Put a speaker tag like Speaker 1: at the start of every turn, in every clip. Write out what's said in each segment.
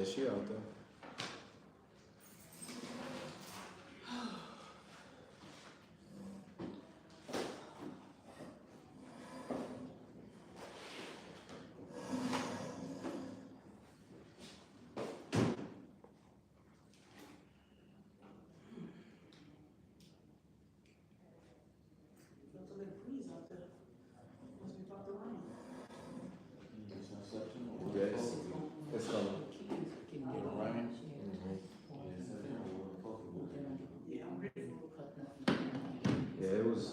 Speaker 1: Yeah, she out there. Yes, it's coming. Yeah, it was.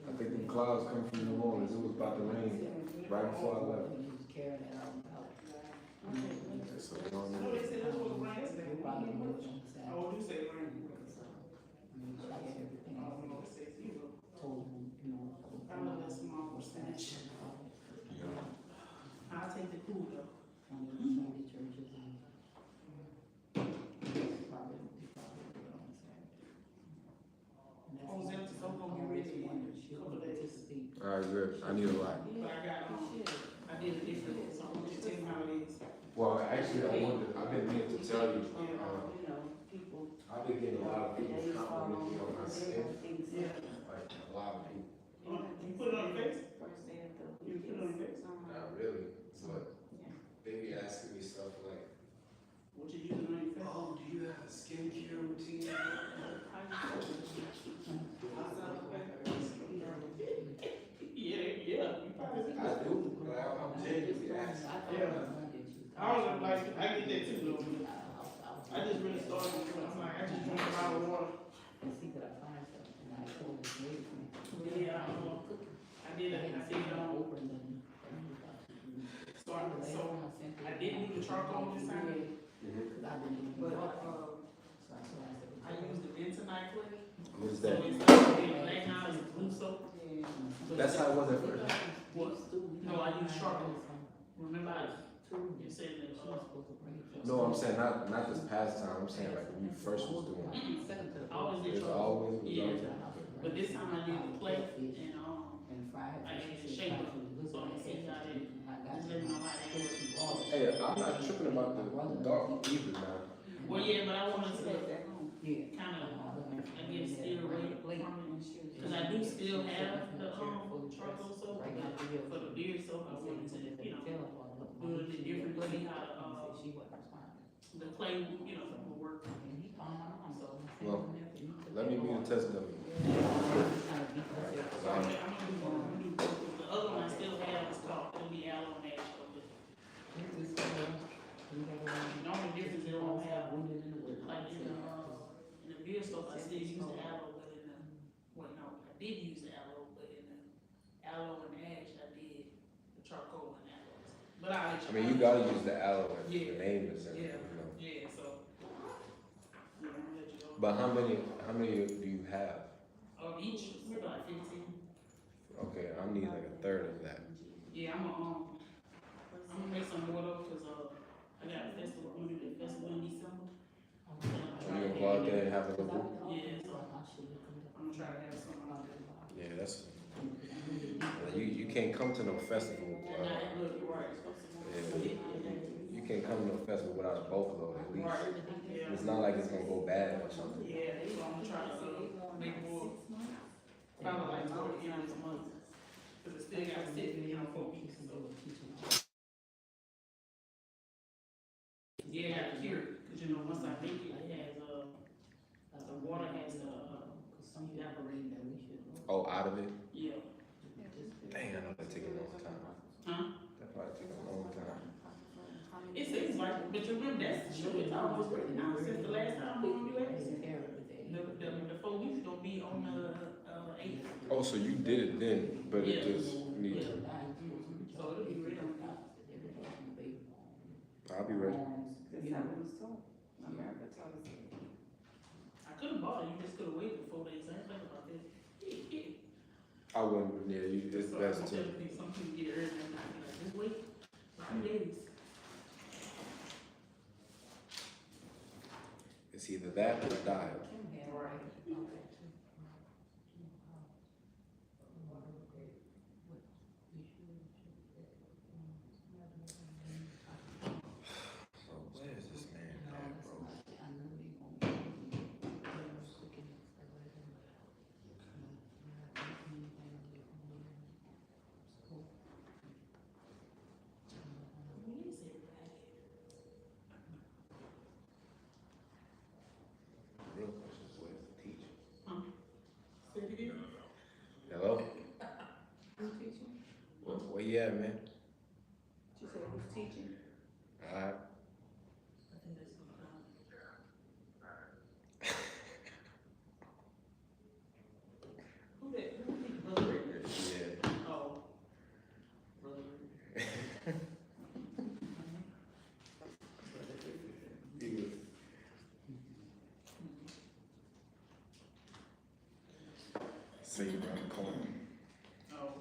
Speaker 1: I think the clouds come from New Orleans. It was about to rain right before I left. So we don't know.
Speaker 2: I'll take the cool though. Oh, Zelda, so I'm gonna be ready in a couple of days.
Speaker 1: All right, good. I need a lot.
Speaker 2: But I did a different, so I'm gonna just tell you how it is.
Speaker 1: Well, actually, I've been meaning to tell you. I've been getting a lot of people complimenting me on my skin.
Speaker 2: Yeah.
Speaker 1: Like a lot of people.
Speaker 2: You put it on your face? You put it on your face?
Speaker 1: Not really, but they be asking me stuff like,
Speaker 2: What you using on your face?
Speaker 1: "Oh, do you have a skincare routine?"
Speaker 2: Yeah, you probably do.
Speaker 1: I do, but I'm genuinely asking.
Speaker 2: I was like, I get that too though. I just really started, I'm like, I just drink a lot of water. Yeah, I did it, so I didn't use the charcoal this time, but, I used the bentonite clay.
Speaker 1: What is
Speaker 2: So
Speaker 1: that?
Speaker 2: it's like, right now it's blue soap.
Speaker 1: That's how it was at first.
Speaker 2: No, I use charcoal. Remember, you said that,
Speaker 1: No, I'm saying not this past time. I'm saying like when you first was doing it.
Speaker 2: I always did
Speaker 1: It's
Speaker 2: charcoal.
Speaker 1: always was
Speaker 2: Yeah.
Speaker 1: always.
Speaker 2: But this time I did the clay and, I added the shaper, so I'm gonna see how that, just let me know how that works.
Speaker 1: Hey, I'm not tripping about the dark either now.
Speaker 2: Well, yeah, but I wanted to kind of, I guess, steer away from it, cause I do still have the, charcoal soap, but for the beard soap, I wanted to, do it a little bit different, see how, the clay, will work.
Speaker 1: Well, let me be the test dummy.
Speaker 2: I'm gonna do both. The other one I still have is called, it'll be aloe and ash, but the only difference they don't have, like in the beard soap, I still use the aloe, but in the, well, no, I did use the aloe, but in the aloe and ash, I did the charcoal and aloe. But
Speaker 1: I mean, you gotta use the aloe.
Speaker 2: Yeah.
Speaker 1: The name is there.
Speaker 2: Yeah.
Speaker 1: You know.
Speaker 2: Yeah, so, I'm gonna let you go.
Speaker 1: But how many do you have?
Speaker 2: Each, we're about 15.
Speaker 1: Okay, I need like a third of that.
Speaker 2: Yeah, I'm gonna make some more though, cause, I got a festival, I'm gonna do the festival in December.
Speaker 1: You gonna go out there and have a little boo?
Speaker 2: Yeah, so I'm gonna try to have some out there.
Speaker 1: Yeah, that's. You can't come to no festival.
Speaker 2: Nah, look, you're right.
Speaker 1: You can't come to no festival without a boatload at least.
Speaker 2: Right, yeah.
Speaker 1: It's not like it's gonna go bad or something.
Speaker 2: Yeah, so I'm gonna try to make more, probably like toward the end of the month. Cause it still got to sit, 4 weeks. So. Yeah, I gotta cure it, cause once I make it, it has, the water has to, evaporate.
Speaker 1: Oh, out of it?
Speaker 2: Yeah.
Speaker 1: Dang, I know that take a long time.
Speaker 2: Huh?
Speaker 1: That probably take a long time.
Speaker 2: It seems like, but you remember, that's true, it's almost written out since the last time we were the 4 weeks gonna be on the, 8th.
Speaker 1: Oh, so you did it then, but it just needs to.
Speaker 2: So it'll be ready.
Speaker 1: I'll be ready.
Speaker 2: I could've bought it, you just could've waited 4 days, I didn't think about that.
Speaker 1: I wouldn't, yeah, it's
Speaker 2: So
Speaker 1: best
Speaker 2: I'm
Speaker 1: to.
Speaker 2: telling people, some people get early, and I'm like, just wait a few days.
Speaker 1: It's either that or die. Oh, where is this Say you around the corner.
Speaker 2: Oh.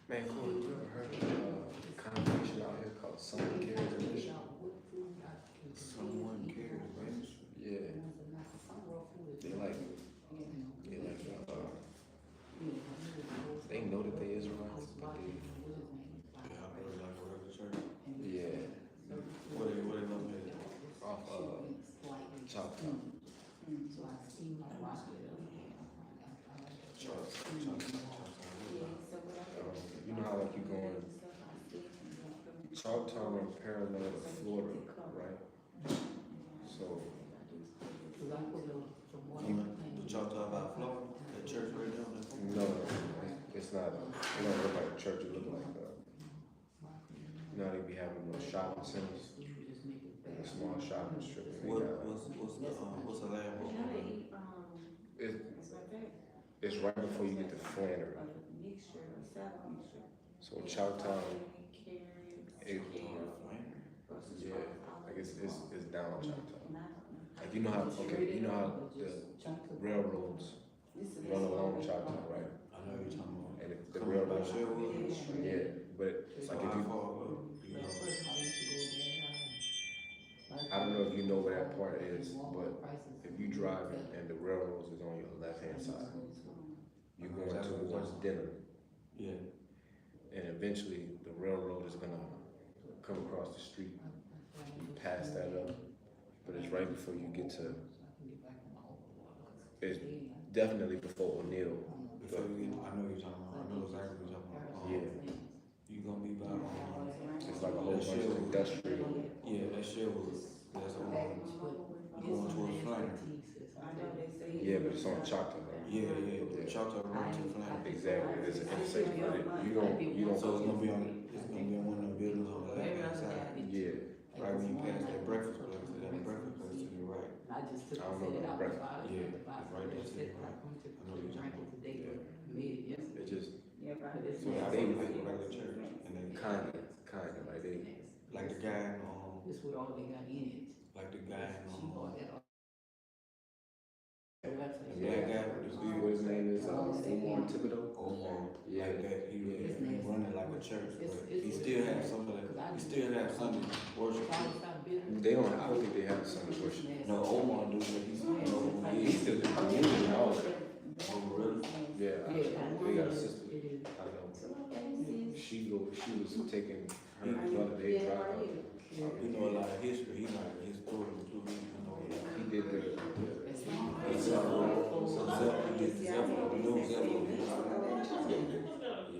Speaker 1: Man, cool. You ever heard of a combination out here called Someone Cares Edition?
Speaker 3: Someone cares, right?
Speaker 1: Yeah. They like, they know that they Israelites, but they,
Speaker 3: Yeah, I heard like whatever church.
Speaker 1: yeah,
Speaker 3: What they located?
Speaker 1: off, Choctaw. You know how like you going Choctaw and parallel to Florida, right? So,
Speaker 3: You know, the Choctaw about Florida, that church right down there.
Speaker 1: no, it's not, it don't look like a church, it look like, you know how they be having those shopping centers, like a small shopping strip. And they got,
Speaker 3: What's the last one?
Speaker 1: it's right before you get to Flannery. So Chowtown, yeah, like it's down Chowtown. Like you know how the railroads run along Chowtown, right?
Speaker 3: I know you're talking about.
Speaker 1: And the
Speaker 3: Coming
Speaker 1: railroad,
Speaker 3: by Sherwood?
Speaker 1: yeah, but it's like if
Speaker 3: How
Speaker 1: you,
Speaker 3: far up, you know?
Speaker 1: I don't know if you know where that part is, but if you drive and the railroads is on your left hand side, you're going towards Denham.
Speaker 3: Yeah.
Speaker 1: And eventually the railroad is gonna come across the street. You pass that up, but it's right before you get to. It's definitely before O'Neill.
Speaker 3: Before you get, I know you're talking about, I know exactly what you're talking about.
Speaker 1: Yeah,
Speaker 3: You gonna be by,
Speaker 1: it's like a whole bunch of industrial.
Speaker 3: yeah, that Sherwood, that's on, going towards Flannery.
Speaker 1: Yeah, but it's on Choctaw.
Speaker 3: Yeah, Choctaw Road to Flannery.
Speaker 1: Exactly, there's an intersection with it. You don't.
Speaker 3: So it's gonna be on one of the buildings on the left hand side.
Speaker 1: Yeah,
Speaker 3: Right when you pass that breakfast place, that breakfast place to your right.
Speaker 1: I don't know about breakfast.
Speaker 3: Yeah, it's right there to your right. I know you're talking about.
Speaker 1: Yeah. It just,
Speaker 3: So they like a regular church, and then
Speaker 1: kinda, like they,
Speaker 3: like the guy in, like the guy in, the black guy with the beard.
Speaker 1: what his name is, Omar Thibodeau?
Speaker 3: Omar,
Speaker 1: Yeah.
Speaker 3: like that, he running like a church, but he still have some of that, he still have Sunday worship.
Speaker 1: They don't, I don't think they have Sunday worship.
Speaker 3: No, Omar do, but he's, you know,
Speaker 1: He's still the community and all that.
Speaker 3: Oh, really?
Speaker 1: Yeah, they got a sister, I know. She was taking her brother, they drive out.
Speaker 3: You know a lot of history, he like a historian too, you know.
Speaker 1: He did the
Speaker 3: He did Zephyr, you know Zephyr.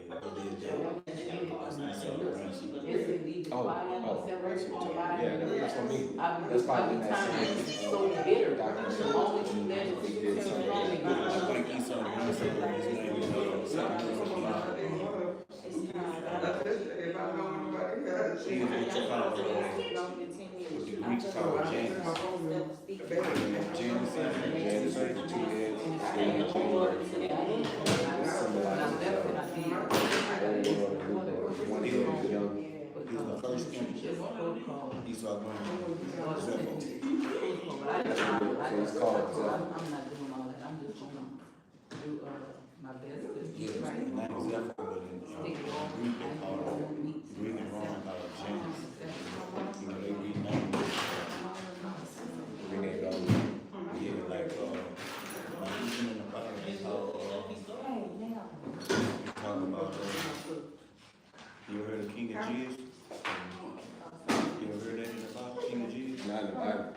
Speaker 3: Yeah, he did that.
Speaker 1: Yeah, that's what I mean. That's probably in that same documentary. He did something.
Speaker 3: I think he's on his name is what the Greeks call Janus. Janus, the two heads,
Speaker 1: One head is young.
Speaker 3: he was the first king. Esau going Zephyr.
Speaker 1: So it's called
Speaker 3: Yeah, his name is Zephyr, but in Greek they call it, Greek and Roman call it Janus. You know, they renamed it.
Speaker 1: Renee Dog.
Speaker 3: Yeah, like even in the Bible, they call, talk about, you ever heard of King of Jesus? You ever heard that in the Bible, King of Jesus?
Speaker 1: Not in the Bible.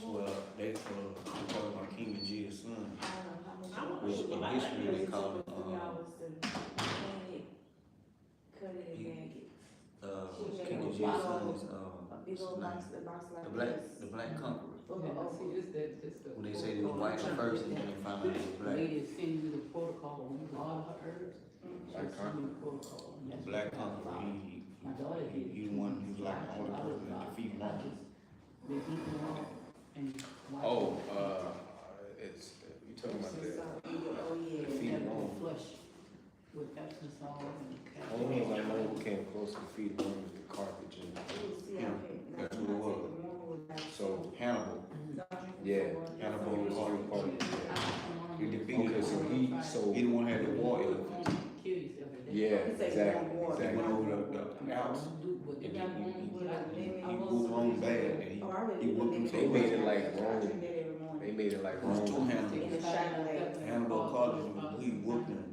Speaker 3: Well, they talk about King of Jesus' son, which in history they call Jason's,
Speaker 4: Big old box, the box like this.
Speaker 3: the black conqueror. When they
Speaker 4: Oh,
Speaker 3: say they were white at first and then they found out they were black.
Speaker 5: Lady send you the protocol, all her herbs.
Speaker 1: Black conqueror.
Speaker 3: The black conqueror, he the one who's like the only person that defeated Rome.
Speaker 1: Oh, it's, you talking about the
Speaker 4: Oh, yeah.
Speaker 1: defeated Rome.
Speaker 5: With Epsom salt and.
Speaker 1: Only ones I know who came close to defeating Rome was the Carthaginians.
Speaker 3: That's who it was.
Speaker 1: So,
Speaker 3: Hannibal.
Speaker 1: yeah,
Speaker 3: Hannibal
Speaker 1: he was
Speaker 3: was
Speaker 1: part of it.
Speaker 3: He defeated
Speaker 1: Okay, so he,
Speaker 3: He the one had the war elephant.
Speaker 1: yeah, exactly,
Speaker 3: He
Speaker 1: exactly.
Speaker 3: went over the Alps and he moved Rome bad and he whooped them so
Speaker 1: They made it
Speaker 3: bad.
Speaker 1: like Rome, they made it like
Speaker 3: It was two
Speaker 1: Rome.
Speaker 3: Hannibals. Hannibal Carthage, he whooped him.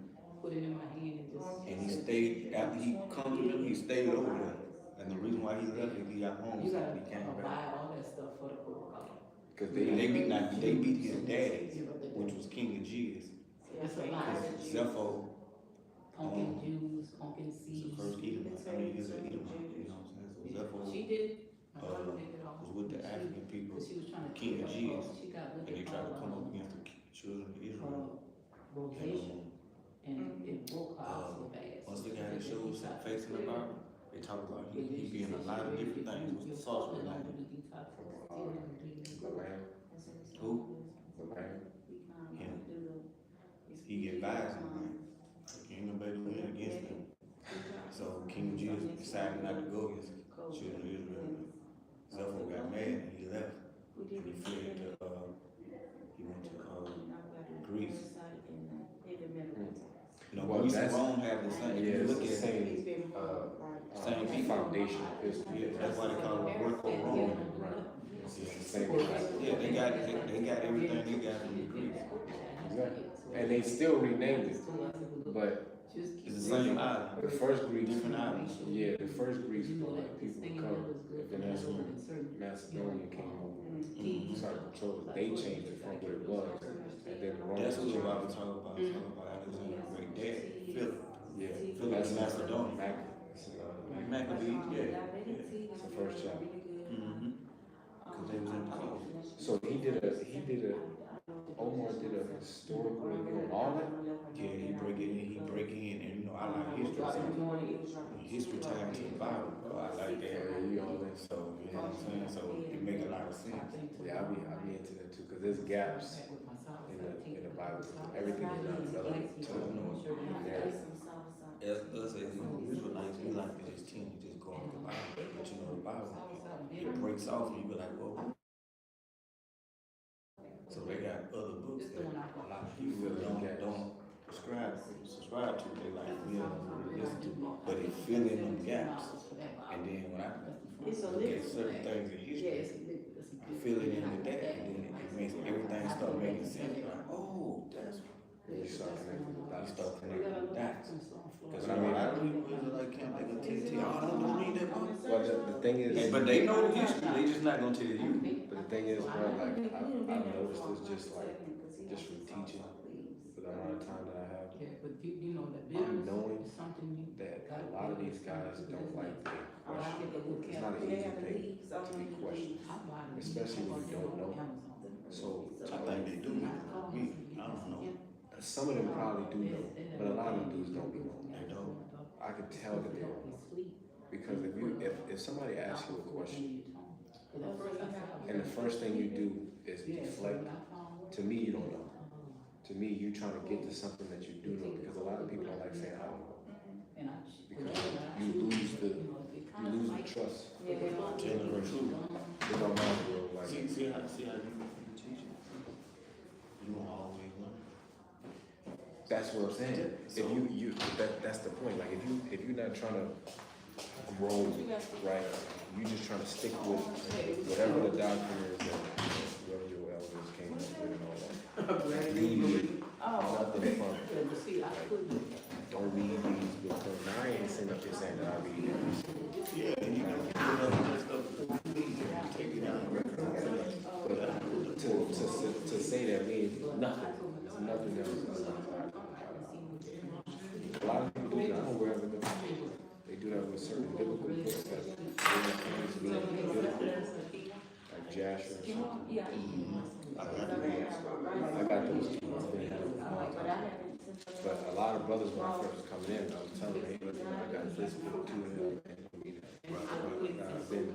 Speaker 5: Put it in my hand and just.
Speaker 3: And he stayed, after he conquered them, he stayed over there. And the reason why he left is he got home,
Speaker 5: You
Speaker 3: so
Speaker 5: gotta
Speaker 3: he came
Speaker 5: buy
Speaker 3: back.
Speaker 5: all that stuff for the protocol.
Speaker 1: Cause
Speaker 3: And they beat his dad, which was King of Giz.
Speaker 5: It's a lot.
Speaker 3: Zepho
Speaker 5: Pumpkin juice, pumpkin
Speaker 3: was the
Speaker 5: seeds.
Speaker 3: first Edomite. I mean, he's an Edomite, you know what I'm saying? So Zepho
Speaker 5: She did. My
Speaker 3: uh,
Speaker 5: mother did it all.
Speaker 3: was with the African people,
Speaker 5: But she was trying to.
Speaker 3: King of Giz,
Speaker 5: She got
Speaker 3: and they tried to come up against the children of Israel.
Speaker 5: rosacea,
Speaker 3: And
Speaker 5: and it broke her out so bad.
Speaker 3: once the guy that shows that face in the Bible, they talk about he be in a lot of different things with the sorcerer name.
Speaker 1: The lamb,
Speaker 3: Who?
Speaker 1: the lamb.
Speaker 3: Him. He advised him, like, ain't nobody to win against him. So King Jesus decided not to go against the children of Israel. Zepho got mad and he left. And he fled to, he went to Greece. You know,
Speaker 1: Well,
Speaker 3: Greece and
Speaker 1: that's-
Speaker 3: Rome have the same, if
Speaker 1: Yeah,
Speaker 3: you
Speaker 1: it's
Speaker 3: look
Speaker 1: the
Speaker 3: at it,
Speaker 1: same,
Speaker 3: same people.
Speaker 1: foundation of history.
Speaker 3: Yeah, that's why they call it Greco-Rome.
Speaker 1: Right. It's
Speaker 3: Yeah.
Speaker 1: the same.
Speaker 3: Yeah, they got everything they got from the Greeks.
Speaker 1: Exactly. And they still renamed it, but
Speaker 3: It's the same island,
Speaker 1: the first Greeks,
Speaker 3: different islands.
Speaker 1: yeah, the first Greeks were like people would come, and that's when Macedonia came over.
Speaker 3: Mhm.
Speaker 1: Started controlling it. They changed it from what it was, and then the Romans
Speaker 3: That's what
Speaker 1: changed
Speaker 3: I
Speaker 1: it.
Speaker 3: was talking about. I was talking about Alexander the Great Dad, Philip.
Speaker 1: Yeah,
Speaker 3: Philip
Speaker 1: that's
Speaker 3: in Macedonia. Maccabees, yeah.
Speaker 1: It's the first chapter.
Speaker 3: Mm-hmm. Cause they was in power.
Speaker 1: So Omar did a historical review on all that.
Speaker 3: Yeah, he break in, and you know, I like history. So history tied to the Bible, bro. I like that.
Speaker 1: Yeah, you all that.
Speaker 3: So, you know what I'm saying? So it make a lot of sense.
Speaker 1: Yeah, I'll be into that too, cause there's gaps in the Bible. Everything is not relevant to the narrative.
Speaker 3: Us as Israelites, we like to just tend to just go on the Bible. But you know, the Bible, it breaks off and you be like, whoa. So they got other books that a lot of people really don't subscribe to. They like, we don't really listen to, but it fill in them gaps. And then when I look at certain things in history, I fill it in with that, and then it makes everything start making sense. Like, oh, that's
Speaker 1: You start connecting the
Speaker 3: I
Speaker 1: dots.
Speaker 3: start connecting the dots. Because I mean, I don't even Israelite camp, they gonna tell you, oh, don't read that book.
Speaker 1: Well, the thing is,
Speaker 3: But they know the history, they just not gonna tell you.
Speaker 1: but the thing is, bro, like I've noticed this just from teaching for the amount of time that I have.
Speaker 5: Yeah, but you know that
Speaker 1: I'm
Speaker 5: business
Speaker 1: knowing
Speaker 5: is something you.
Speaker 1: that a lot of these guys don't like being questioned. It's not an easy thing to be questioned, especially when you don't know. So
Speaker 3: I think they do, me, I don't know.
Speaker 1: some of them probably do know, but a lot of them dudes don't be knowing.
Speaker 3: They don't.
Speaker 1: I can tell that they don't know. Because if somebody asks you a question and the first thing you do is deflect, to me you don't know. To me, you're trying to get to something that you do know, because a lot of people don't like saying I don't know. Because you lose the trust.
Speaker 3: Telling the truth.
Speaker 1: It don't matter, bro. Like,
Speaker 3: See how you teach it? You don't always learn.
Speaker 1: that's what I'm saying. If that's the point. Like if you're not trying to grow, right? You just trying to stick with whatever the doctrine is that whoever your elders came up with and all that. Read nothing from it. Don't read these books. Now I ain't sitting up here saying that I read them.
Speaker 3: Yeah, and you gotta put up that stuff. Take it out.
Speaker 1: But to say that means nothing. It's nothing else. A lot of people do that. I don't wear them. They do that with certain biblical books that like Jeshurun. I got those two. I've been having them all the time. But a lot of brothers when I first was coming in, I was telling them, hey, listen, I got this book too, and I've been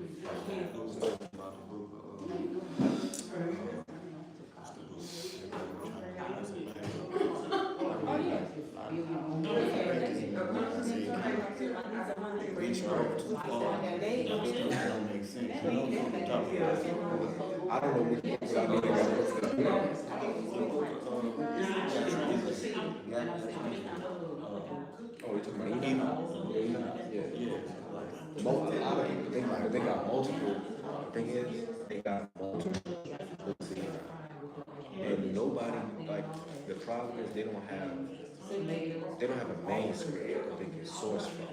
Speaker 1: I don't know what books I mean. Oh, you're talking about email? Yeah. A lot of people think like they got multiple. The thing is, they got multiple books in here. And nobody, like, the problem is they don't have a manuscript that they can source from.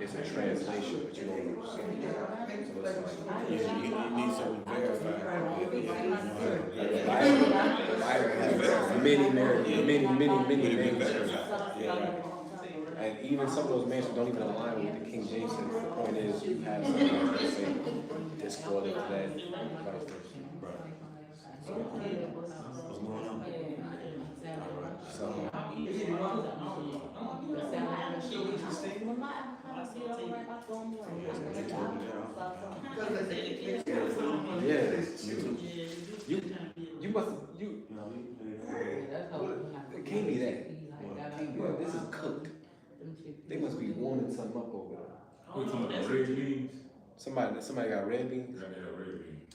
Speaker 1: It's a translation, but you don't know. So it's like,
Speaker 3: You need something verified.
Speaker 1: the Bible has many manuscripts. And even some of those manuscripts don't even align with the King James. And the point is, you have something that say discord of that, vice versa.
Speaker 3: What's going on?
Speaker 1: So, yeah, you must, it can't be that. This is cooked. They must be warming something up over there.
Speaker 6: What's on the red beans?
Speaker 1: Somebody got red beans?
Speaker 6: Yeah, they got red beans.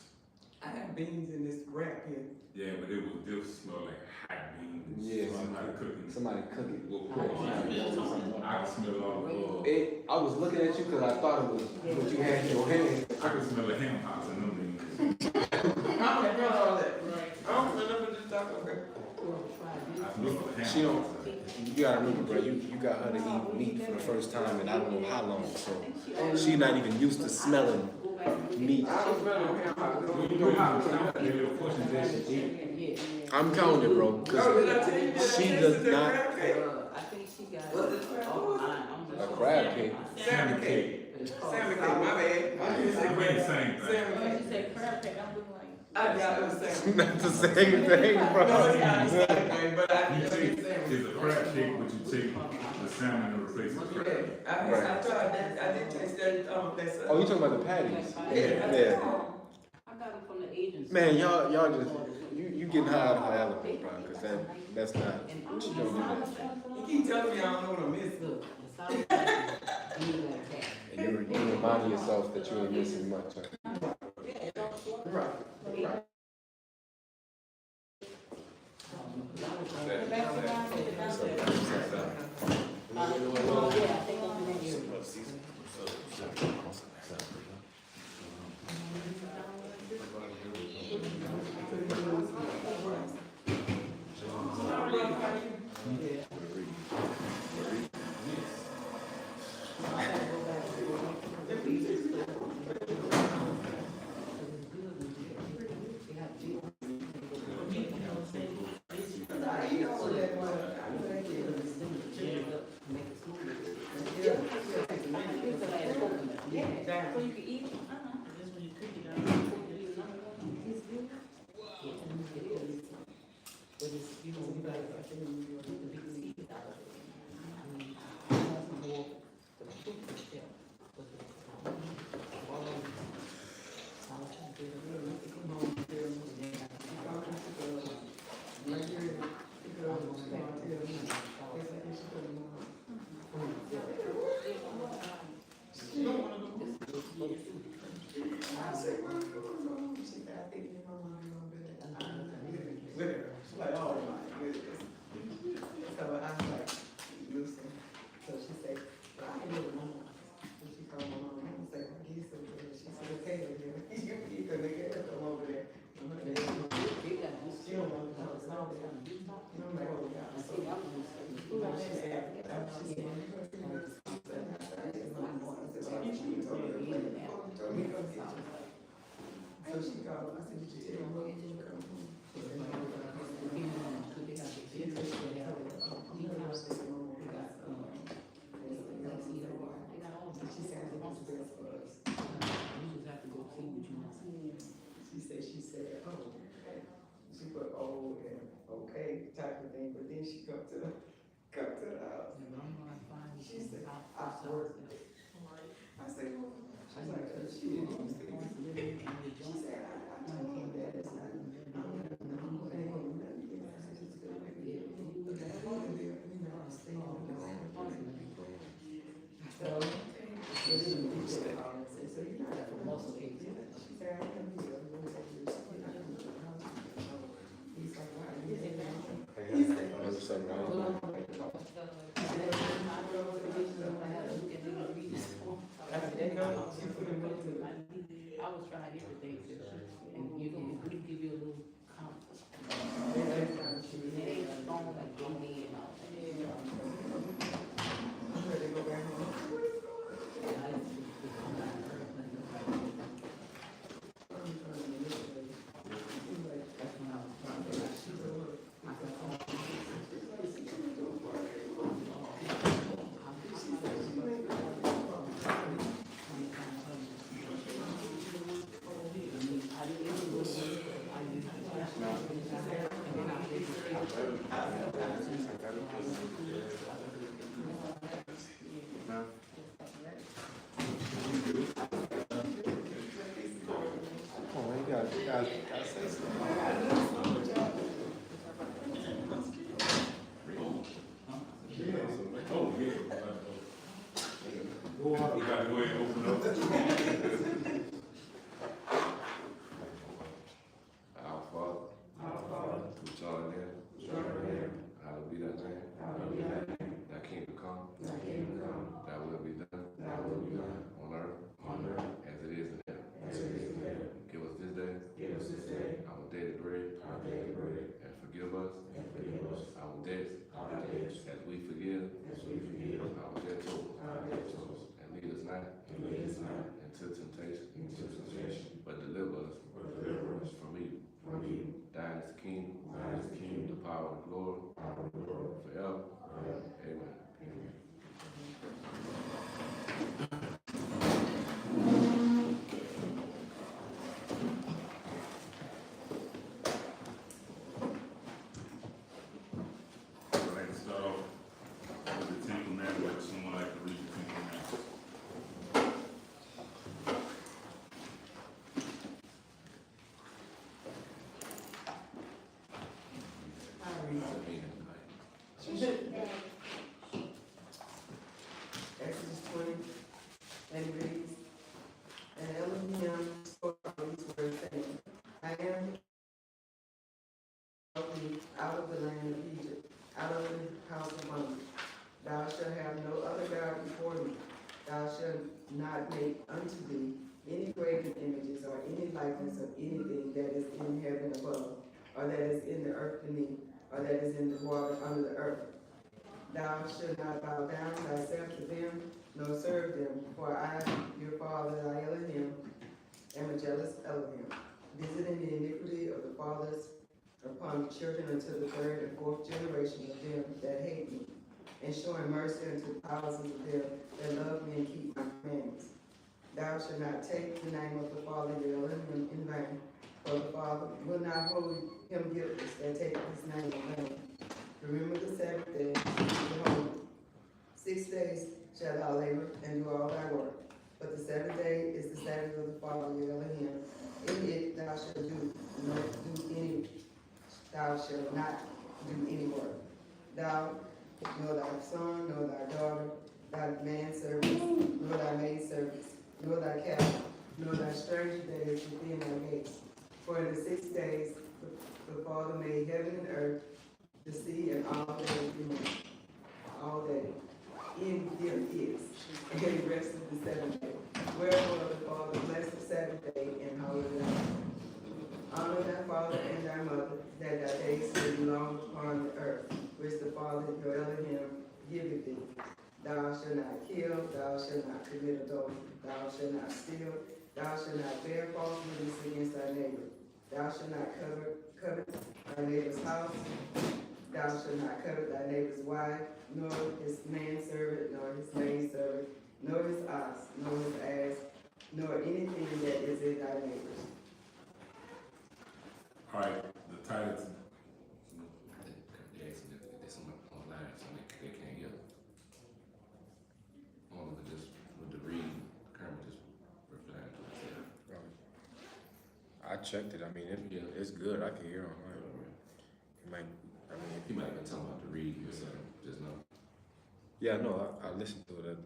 Speaker 7: I have beans in this wrap here.
Speaker 6: Yeah, but they smell like hot beans.
Speaker 1: Yeah.
Speaker 6: Somebody cooking.
Speaker 1: Somebody cooking.
Speaker 6: Well, I can smell all the
Speaker 1: I was looking at you because I thought it was what you had in your hand.
Speaker 6: I can smell the ham hocks in them beans.
Speaker 7: I don't know all that. I don't remember this talking about.
Speaker 6: I smell the ham
Speaker 1: She don't.
Speaker 6: hocks.
Speaker 1: You gotta remember, bro. You got her to eat meat for the first time, and I don't know how long. So she's not even used to smelling meat.
Speaker 7: I don't smell no ham hocks.
Speaker 6: You know how the little portions that she eat.
Speaker 1: I'm counting, bro.
Speaker 7: Oh, did I tell you that?
Speaker 1: She does not.
Speaker 5: I think she got
Speaker 7: What's it?
Speaker 1: A crab cake.
Speaker 7: Salmon cake. Salmon cake, my bad. I didn't say
Speaker 6: I mean,
Speaker 7: crab.
Speaker 6: same thing.
Speaker 7: Salmon cake. I got it was salmon.
Speaker 1: Not the same thing, bro.
Speaker 7: No, it's not the same thing, but I
Speaker 6: You
Speaker 7: did
Speaker 6: take,
Speaker 7: say salmon.
Speaker 6: it's a crab cake, but you take the salmon and replace the crab.
Speaker 7: Yeah, I did taste that, that's.
Speaker 1: Oh, you talking about the patties? Yeah.
Speaker 5: I got it from the agency.
Speaker 1: Man, y'all just you getting high out of her element, bro. Cause that's not. She don't do that.
Speaker 7: You keep telling me I don't know what I'm missing.
Speaker 5: Look, the solid package, you like that.
Speaker 1: And you reminding yourself that you ain't missing much. Huh?
Speaker 7: Right.
Speaker 2: So you can eat it? That's when you cook it out.
Speaker 5: But it's, you know, you gotta get the big seeds out of it. I mean, more the fruit itself. But the,
Speaker 7: With her. She's like, oh my goodness. So I was like, listen. So she said, well, I can do it, mama. So she called my mom and said, I give you some good. She said, okay, then you eat the nigga come over there. She don't want to come to South Carolina. And I'm like, oh God. So she said, so she called. I said, did you tell her you didn't come home? She said,
Speaker 5: I was trying everything, and you can, we give you a little count. It ain't strong like they did and all that.
Speaker 6: We gotta go ahead and open up.
Speaker 1: Our Father, which art in heaven, hallowed be thy name. Thy kingdom come, thy will be done, on earth, as it is in heaven. Give us this day our daily bread, and forgive us our debts, as we forgive our debtors. And lead us not into temptation, but deliver us from evil. Thine is the kingdom, the power, and the glory, forever. Amen.
Speaker 6: I'd like to start off with the Ten Commandments. Would someone like to read the Ten Commandments?
Speaker 7: Exodus 20, and it reads, and Elohim spoke these words, saying, I am of thee out of the land of Egypt, out of the house of bondage. Thou shalt have no other God before me. Thou shalt not make unto thee any graven images or any likeness of anything that is in heaven above, or that is in the earth beneath, or that is in the water under the earth. Thou shalt not bow down thyself to them, nor serve them, for I, your father, thy Elohim, am a jealous Elohim, visiting the iniquity of the fathers upon the children unto the third and fourth generation of them that hate me, and showing mercy unto thousands of them that love me and keep my commandments. Thou shalt not take the name of the Father your Elohim in vain, for the Father will not hold him guiltless that taketh his name in vain. Remember the Sabbath day, behold, 6 days shalt thou labor and do all thy work. But the seventh day is the Sabbath of the Father your Elohim. In it thou shalt thou shalt not do any work. Thou, nor thy son, nor thy daughter, thy manservant, nor thy maidservants, nor thy cattle, nor thy stranger that is within thy gates. For in the 6 days the Father made heaven and earth, the sea, and all that is in them, all that in them is, and he rested the seventh day. Wherefore the Father blessed the Sabbath day and hallowed it. Honor thy father and thy mother, that thy days may be long upon the earth, which the Father your Elohim giveth thee. Thou shalt not kill, thou shalt not commit adultery, thou shalt not steal, thou shalt not bear false witness against thy neighbor. Thou shalt not covet thy neighbor's house. Thou shalt not covet thy neighbor's wife, nor his manservant, nor his maidservant, nor his ox, nor his ass, nor anything that is in thy neighbor's.
Speaker 6: All right, the title.
Speaker 1: They asking if there's someone online, so they can't hear. Just with the reading, Kermit just reply. checked it, I mean, it's good, I can hear online. It might, I mean,
Speaker 8: He might have been talking about the reading or something, just now.
Speaker 1: yeah, no, I listened to it,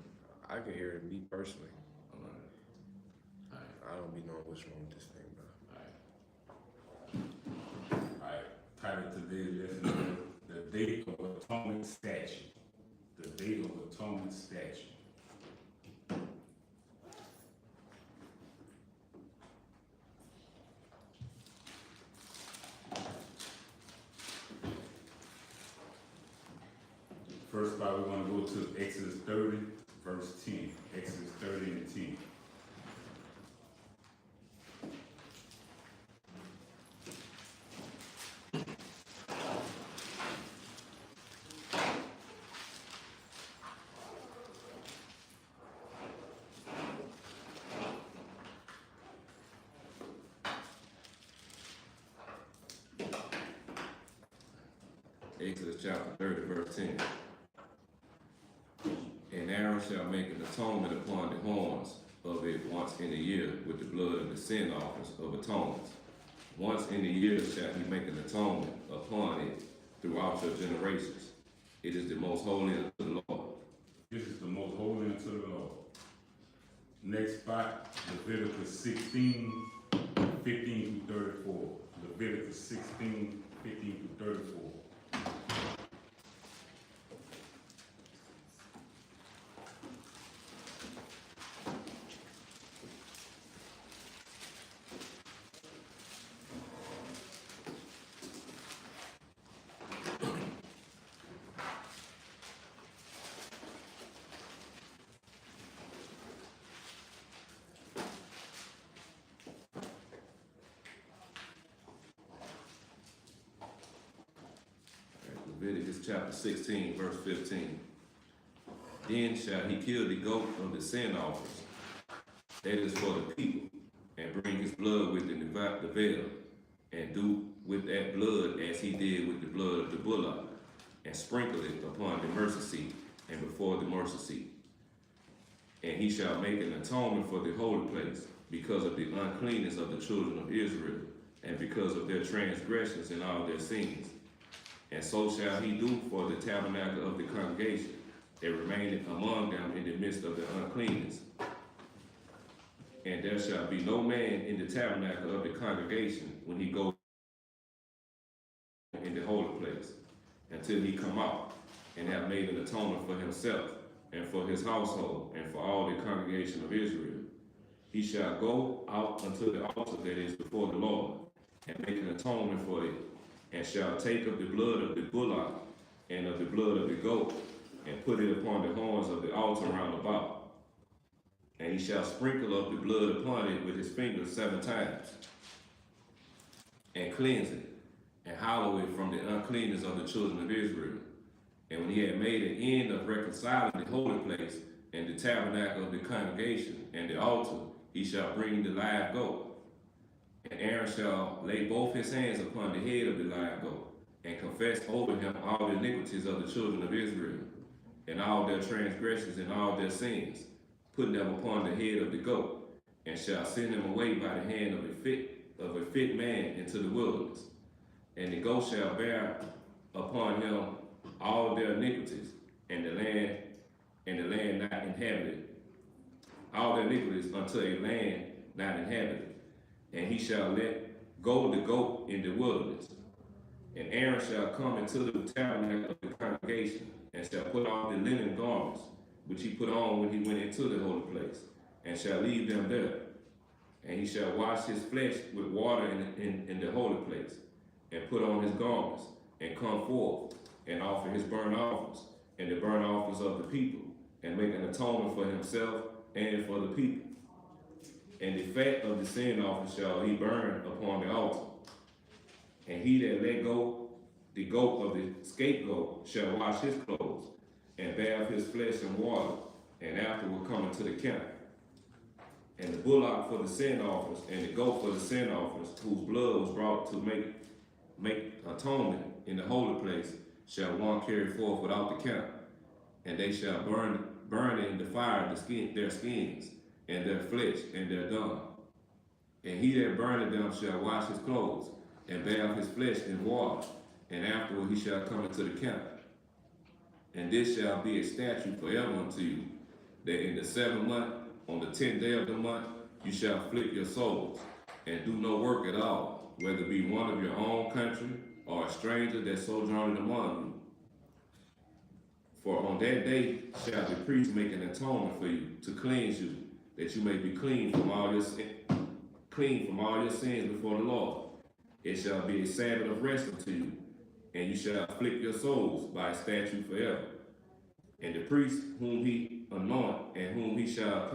Speaker 1: I can hear it, me personally.
Speaker 8: Alright,
Speaker 1: I don't be knowing what's wrong with this thing, bro.
Speaker 6: Alright, title today's lesson is the Day of Atonement Statue. The Day of Atonement Statue. First part, we're gonna go to Exodus 30, verse 10. Exodus 30 and 10.
Speaker 8: Exodus chapter 30, verse 10. And Aaron shall make an atonement upon the horns of it once in a year with the blood of the sin offerings of atonements. Once in a year shall he make an atonement upon it throughout your generations. It is the most holy unto the Lord.
Speaker 6: This is the most holy unto the Lord. Next spot, Leviticus 16, 15 through 34. Leviticus 16, 15 through 34.
Speaker 8: Leviticus chapter 16, verse 15. Then shall he kill the goat of the sin offerings, that is for the people, and bring his blood within the veil, and do with that blood as he did with the blood of the bullock, and sprinkle it upon the mercy seat and before the mercy seat. And he shall make an atonement for the holy place, because of the uncleanness of the children of Israel, and because of their transgressions and all their sins. And so shall he do for the tabernacle of the congregation, that remaineth among them in the midst of the uncleanness. And there shall be no man in the tabernacle of the congregation when he goes in the holy place, until he come out, and have made an atonement for himself, and for his household, and for all the congregation of Israel. He shall go out unto the altar that is before the Lord, and make an atonement for it, and shall take of the blood of the bullock and of the blood of the goat, and put it upon the horns of the altar round about. And he shall sprinkle of the blood upon it with his fingers 7 times, and cleanse it, and hallow it from the uncleanness of the children of Israel. And when he had made an end of reconciling the holy place, and the tabernacle of the congregation, and the altar, he shall bring the live goat. And Aaron shall lay both his hands upon the head of the live goat, and confess over him all the iniquities of the children of Israel, and all their transgressions and all their sins, putting them upon the head of the goat, and shall send him away by the hand of a fit man into the wilderness. And the goat shall bear upon him all their iniquities, and the land not inhabited, all their iniquities unto a land not inhabited. And he shall let go the goat in the wilderness. And Aaron shall come into the tabernacle of the congregation, and shall put on the linen garments, which he put on when he went into the holy place, and shall leave them there. And he shall wash his flesh with water in the holy place, and put on his garments, and come forth, and offer his burnt offerings, and the burnt offerings of the people, and make an atonement for himself and for the people. And the fat of the sin offering shall he burn upon the altar. And he that let go the goat of the scapegoat shall wash his clothes, and bathe his flesh in water, and afterward come into the camp. And the bullock for the sin offerings, and the goat for the sin offerings, whose blood was brought to make atonement in the holy place, shall one carry forth without the camp. And they shall burn in the fire their skins, and their flesh, and their dung. And he that burneth them shall wash his clothes, and bathe his flesh in water, and afterward he shall come into the camp. And this shall be a statute forever unto you, that in the 7th month, on the 10th day of the month, you shall afflict your souls, and do no work at all, whether it be one of your own country, or a stranger that sojourneth among you. For on that day shall the priest make an atonement for you, to cleanse you, that you may be clean from all your sins before the Lord. It shall be a Sabbath of rest unto you, and you shall afflict your souls by a statute forever. And the priest whom he anoint, and whom he shall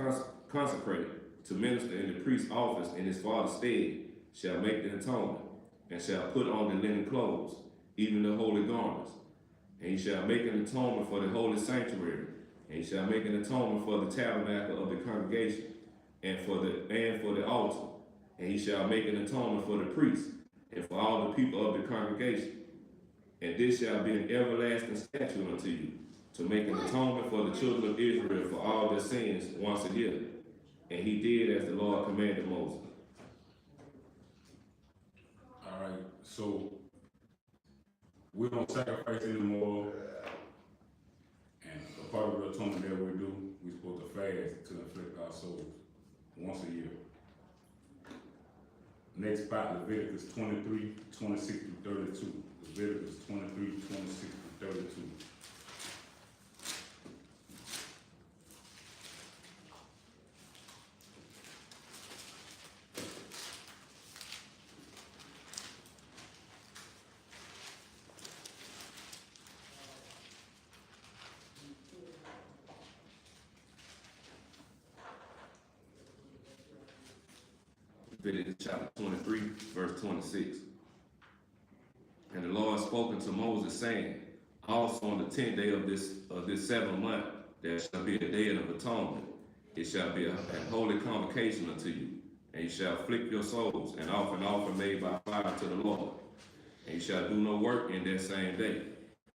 Speaker 8: consecrate to minister in the priest's office in his father's stead, shall make the atonement, and shall put on the linen clothes, even the holy garments. And he shall make an atonement for the holy sanctuary, and he shall make an atonement for the tabernacle of the congregation, and for the altar. And he shall make an atonement for the priest, and for all the people of the congregation. And this shall be an everlasting statute unto you, to make an atonement for the children of Israel for all their sins once a year. And he did as the Lord commanded Moses.
Speaker 6: All right, so we don't sacrifice anymore, and a part of the atonement that we do, we're supposed to fast to afflict our souls once a year. Next spot, Leviticus 23, 26 through 32. Leviticus 23, 26 through 32.
Speaker 8: Leviticus chapter 23, verse 26. And the Lord spoke unto Moses, saying, also on the 10th day of this 7th month, there shall be a day of atonement. It shall be a holy convocation unto you, and you shall afflict your souls, and offer an offering made by fire to the Lord. And you shall do no work in that same day,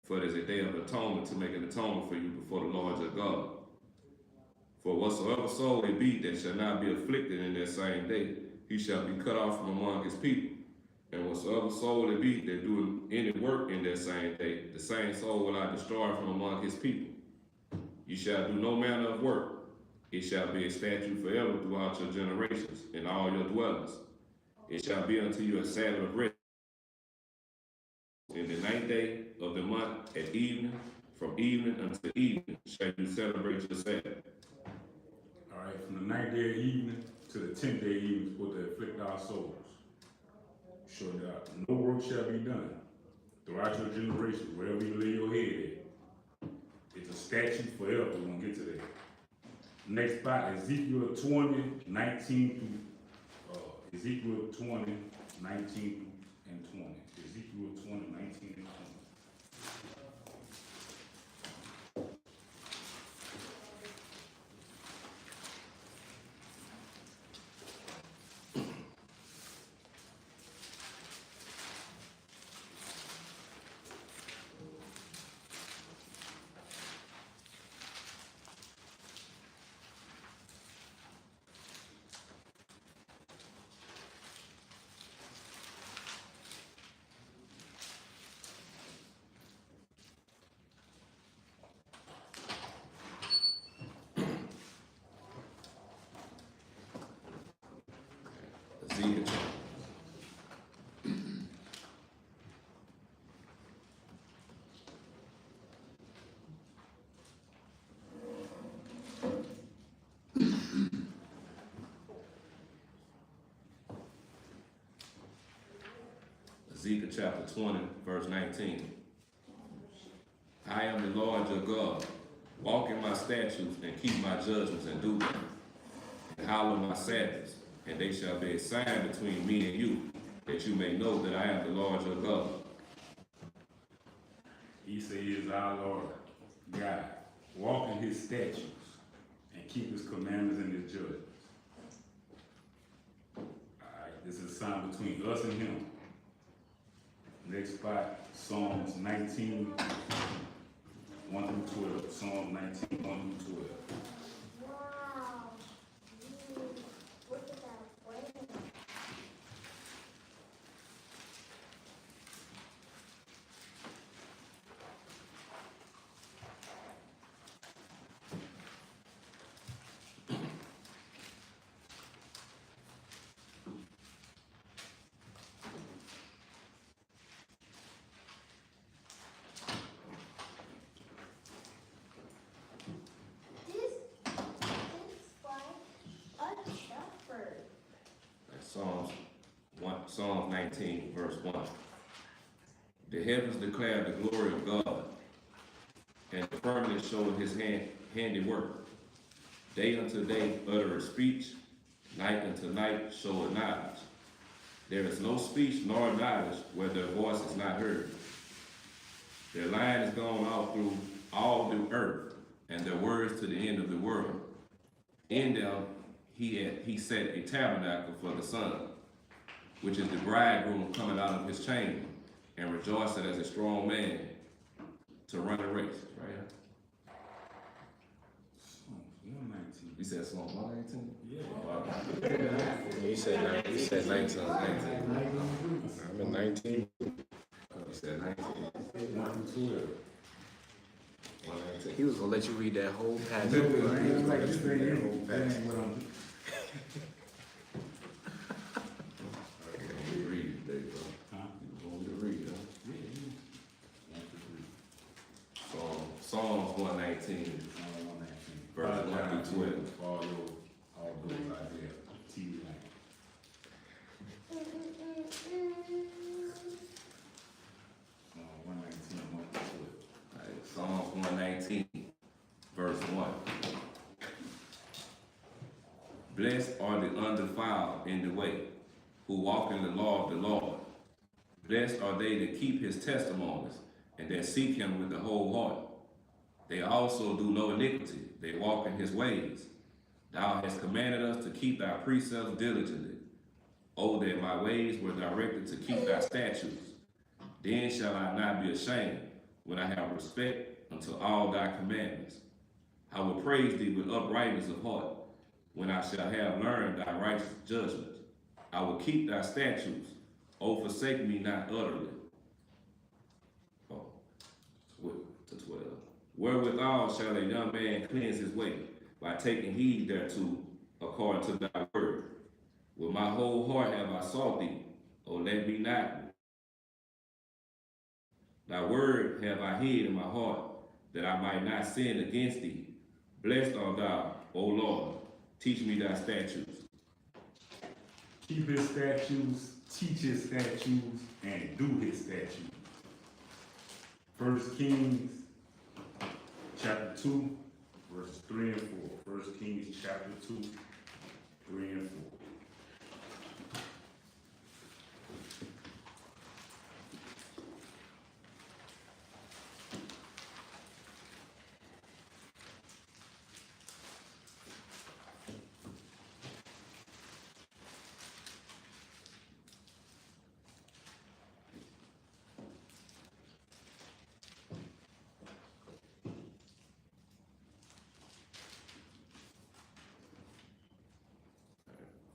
Speaker 8: for it is a day of atonement to make an atonement for you before the Lord your God. For whatsoever soul it be that shall not be afflicted in that same day, he shall be cut off from among his people. And whatsoever soul it be that do any work in that same day, the same soul will I destroy from among his people. You shall do no manner of work. It shall be a statute forever throughout your generations in all your dwellings. It shall be unto you a Sabbath of rest. In the 9th day of the month at evening, from evening until evening, shall you celebrate your Sabbath.
Speaker 6: All right, from the 9th day of evening to the 10th day of evening, is supposed to afflict our souls. Sure that no work shall be done throughout your generations, wherever you lay your head at. It's a statute forever. We're going to get to that. Next spot, Ezekiel 20, 19 through, Ezekiel 20, 19 and 20. Ezekiel 20, 19 and 20.
Speaker 8: Ezekiel. Ezekiel chapter 20, verse 19. I am the Lord your God. Walk in my statutes and keep my judgments and do them. And hallow my Sabbaths, and they shall be a sign between me and you, that you may know that I am the Lord your God.
Speaker 6: He says he is our Lord God. Walk in his statutes and keep his commandments and his judgments. All right, this is a sign between us and him. Next spot, Psalms 19, 1 through 12. Psalms 19, 1 through 12.
Speaker 8: Psalm 19, verse 1. The heavens declare the glory of God, and the firmament showeth his handiwork. Day unto day uttereth speech, night unto night showeth knowledge. There is no speech nor knowledge where their voice is not heard. Their line is gone out through all the earth, and their words to the end of the world. In them he set a tabernacle for the sun, which is the bridegroom coming out of his chamber, and rejoicing as a strong man to run a race. Right?
Speaker 6: Psalms 119.
Speaker 8: You said Psalm 119?
Speaker 6: Yeah.
Speaker 8: Wow.
Speaker 1: You said 19. I'm in 19.
Speaker 8: You said 19.
Speaker 6: 1 through 12.
Speaker 8: 119.
Speaker 1: He was gonna let you read that whole passage. He was gonna let you read that whole passage.
Speaker 8: You read it today, bro.
Speaker 6: Huh?
Speaker 8: You want me to read it, huh?
Speaker 6: Yeah. 1 through 3.
Speaker 8: Psalms 119,
Speaker 6: Psalm 119.
Speaker 8: verse 1 through 12.
Speaker 6: Follow all those right there. TV line. Psalm 119, 1 through 12.
Speaker 8: All right, Psalms 119, verse 1. Blessed are the undefiled in the way, who walk in the law of the Lord. Blessed are they that keep his testimonies, and that seek him with the whole heart. They also do no iniquity, they walk in his ways. Thou hast commanded us to keep thy precepts diligently. Oh, that my ways were directed to keep thy statutes. Then shall I not be ashamed, when I have respect unto all thy commandments. I will praise thee with uprightness of heart, when I shall have learned thy righteous judgments. I will keep thy statutes. O forsake me not utterly. To 12. Wherewithal shall a young man cleanse his way? By taking heed thereto, according to thy word. With my whole heart have I sought thee. O let me not. Thy word have I hid in my heart, that I might not sin against thee. Blessed art thou, O Lord. Teach me thy statutes.
Speaker 6: Keep his statutes, teach his statutes, and do his statutes. 1 Kings chapter 2, verses 3 and 4. 1 Kings chapter 2, 3 and 4.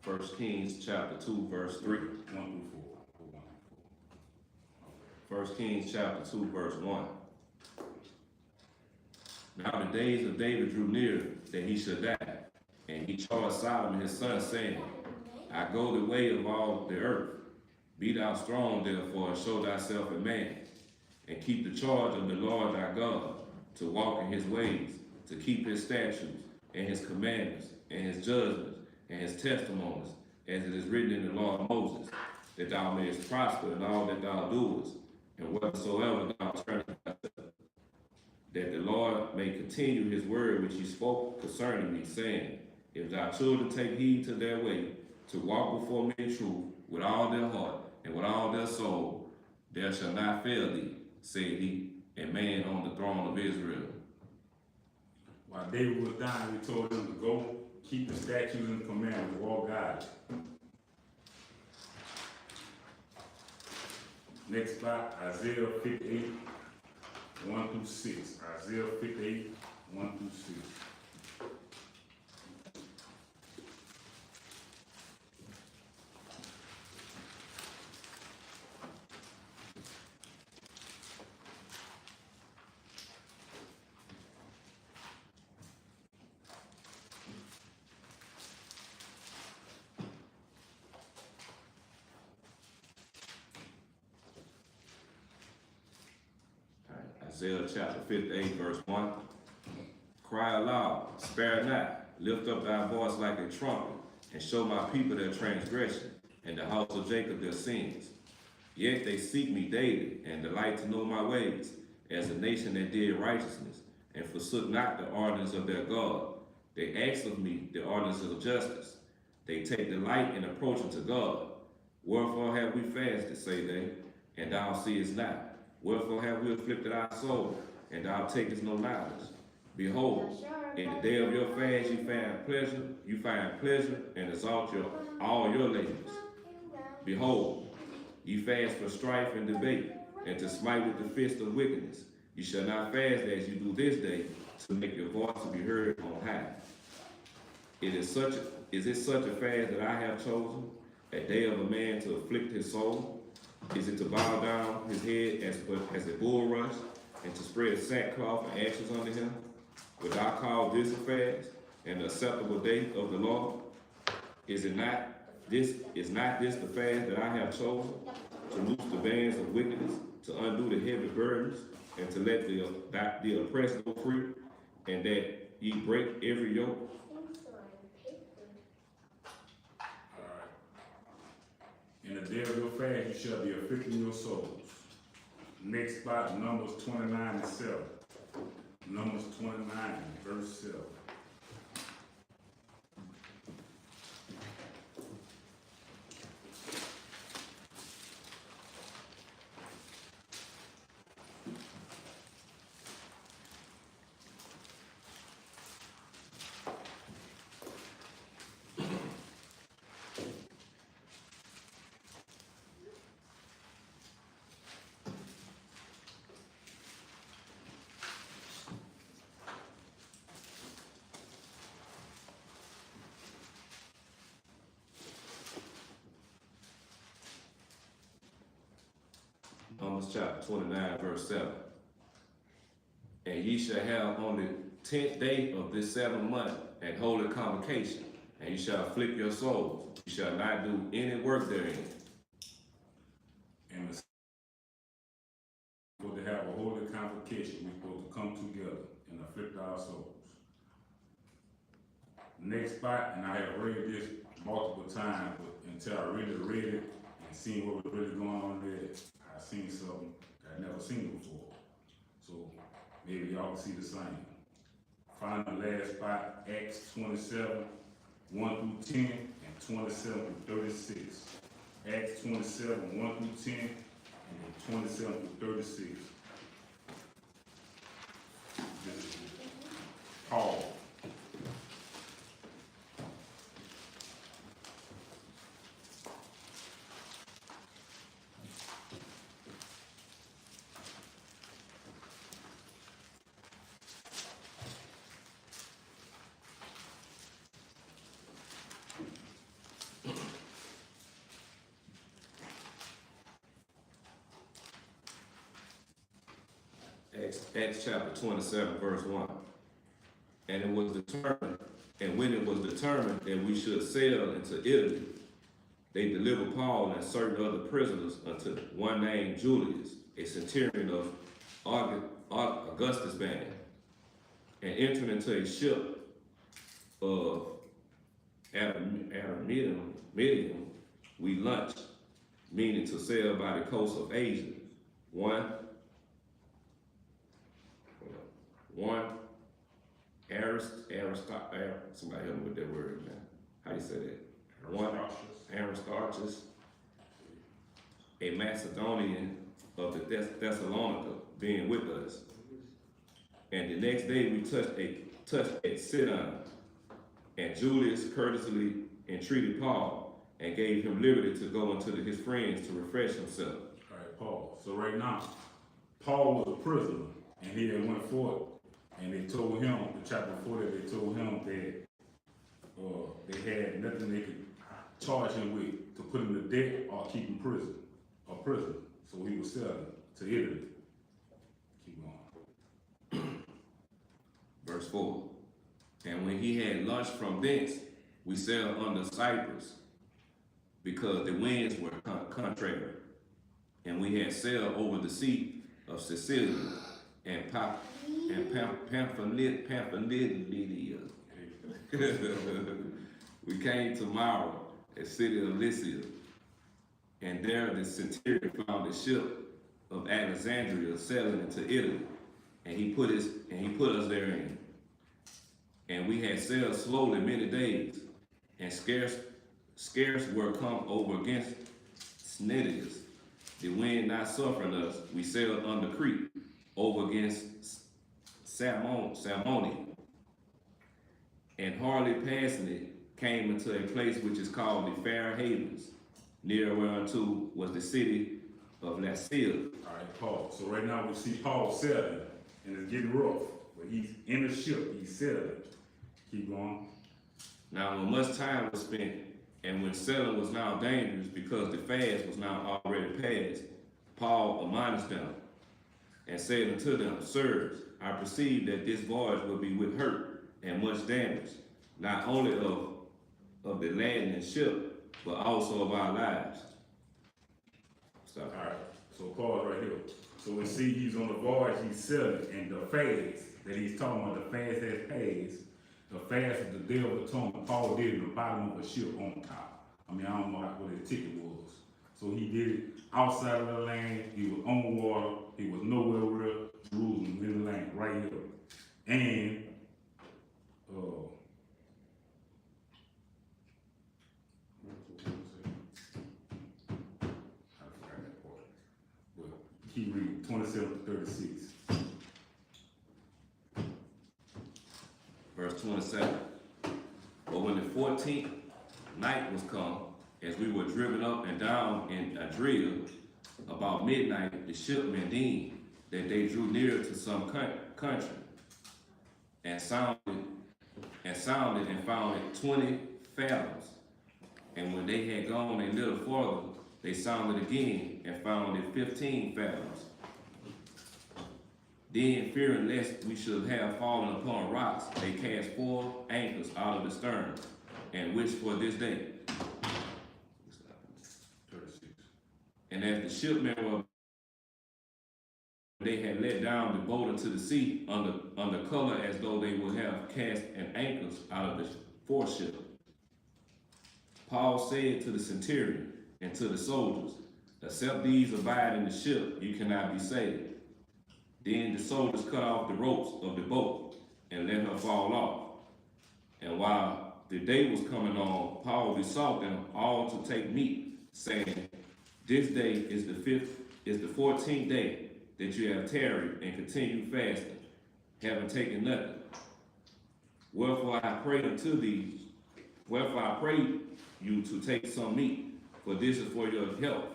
Speaker 8: First Kings chapter 2, verse 3.
Speaker 6: 1 through 4.
Speaker 8: 1 Kings chapter 2, verse 1. Now the days of David drew near that he should die, and he charged Solomon his son, saying, I go the way of all the earth. Be thou strong, therefore, and show thyself a man, and keep the charge of the Lord thy God, to walk in his ways, to keep his statutes, and his commandments, and his judgments, and his testimonies, as it is written in the law of Moses, that thou mayest prosper in all that thou doest, and whatsoever thou turnest thyself, that the Lord may continue his word which he spoke concerning me, saying, if thy children take heed to their way, to walk before me in truth, with all their heart, and with all their soul, there shall not fail thee, said he, a man on the throne of Israel.
Speaker 6: While David was dying, he told him to go keep the statutes and commandments, walk godly. Next spot, Isaiah 58, 1 through 6. Isaiah 58, 1 through 6.
Speaker 8: Isaiah chapter 58, verse 1. Cry aloud, spare not, lift up thy voice like a trumpet, and show my people their transgression, and the house of Jacob their sins. Yet they seek me daily, and delight to know my ways, as a nation that did righteousness, and forsook not the ordinance of their God. They ask of me the ordinances of justice. They take delight in approaching to God. Wherefore have we fasted, say they, and thou seest not? Wherefore have we afflicted our soul, and thou takest no knowledge? Behold, in the day of your fast you find pleasure, and exalt all your labors. Behold, you fast for strife and debate, and to smite with the fist of wickedness. You shall not fast as you do this day, to make your voice to be heard on high. Is it such a fast that I have chosen, a day of a man to afflict his soul? Is it to bow down his head as a bulrush, and to spread sackcloth and ashes under him? Would I call this a fast, and the acceptable day of the Lord? Is not this the fast that I have chosen, to loose the bands of wickedness, to undo the heavy burdens, and to let the oppressed go free, and that ye break every yoke?
Speaker 6: In the day of your fast, you shall be afflicting your souls. Next spot, Numbers 29 and 7. Numbers 29, verse 7.
Speaker 8: Numbers chapter 29, verse 7. And ye shall have on the 10th day of this 7th month an holy convocation, and ye shall afflict your souls. You shall not do any work therein.
Speaker 6: And we're supposed to have a holy convocation. We're supposed to come together and afflict our souls. Next spot, and I have read this multiple times, but until I really read it and seen what was really going on there, I seen something I never seen before. So maybe y'all can see the same. Find the last spot, Acts 27, 1 through 10, and 27 through 36. Acts 27, 1 through 10, and then 27 through 36. This is Paul.
Speaker 8: Acts chapter 27, verse 1. And when it was determined that we should sail into Italy, they delivered Paul and certain other prisoners unto one named Julius, a centurion of Augustus' band. And entering into a ship of Medium, we launched, meaning to sail by the coast of Asia. Somebody help me with that word, man. How do you say that? Aristarchus, a Macedonian of the Thessalonica, being with us. And the next day we touched at Sidon, and Julius courteously entreated Paul and gave him liberty to go unto his friends to refresh himself.
Speaker 6: All right, Paul. So right now, Paul was a prisoner, and he had went forth, and they told him, the chapter before that, they told him that they had nothing they could charge him with to put him to death or keep him prison. So he was selling to Italy. Keep going.
Speaker 8: Verse 4. And when he had launched from thence, we sailed under Cyprus, because the winds were contrary. And we had sailed over the sea of Sicilia and Pamphylia. We came to Myra, a city of Lycia, And there the centurion found a ship of Alexandria sailing into Italy, and he put us therein. And we had sailed slowly many days, and scarce were come over against Cnidus. The wind not suffering us, we sailed under Crete, over against Salmone, and hardly passing it, came into a place which is called the Fair Havens, near whereunto was the city of Lasea.
Speaker 6: All right, Paul. So right now we see Paul sailing, and it's getting rough. But he's in the ship, he's sailing. Keep going.
Speaker 8: Now when much time was spent, and when sailing was now dangerous, because the fast was now already past, Paul admonished them, and said unto them, Sirs, I perceive that this voyage will be with hurt and much damage, not only of the land and ship, but also of our lives. Stop.
Speaker 6: All right, so pause right here. So we see he's on the voyage, he's sailing, and the fast that he's talking about, the fast that passed, the fast of the Day of Atonement, Paul did in the bottom of a ship on top. I mean, I don't know what his ticket was. So he did it outside of the land, he was on water, he was nowhere near Jerusalem, in the land, right here. And, keep reading, 27 to 36.
Speaker 8: Verse 27. But when the 14th night was come, as we were driven up and down in Adria, about midnight, the shipmen deemed that they drew near to some country, and sounded and found it 20 fathoms. And when they had gone a little farther, they sounded again and found it 15 fathoms. Then, fearing lest we should have fallen upon rocks, they cast 4 anchors out of the stern, and wished for this day.
Speaker 6: 36.
Speaker 8: And as the shipmen were, they had let down the boat into the sea under color as though they would have cast an anchors out of the foreship. Paul said to the centurion and to the soldiers, except these abide in the ship, you cannot be saved. Then the soldiers cut off the ropes of the boat and let her fall off. And while the day was coming on, Paul besought them all to take meat, saying, this day is the 14th day that you have tarried and continued fasting, having taken nothing. Wherefore I pray you to take some meat, for this is for your health.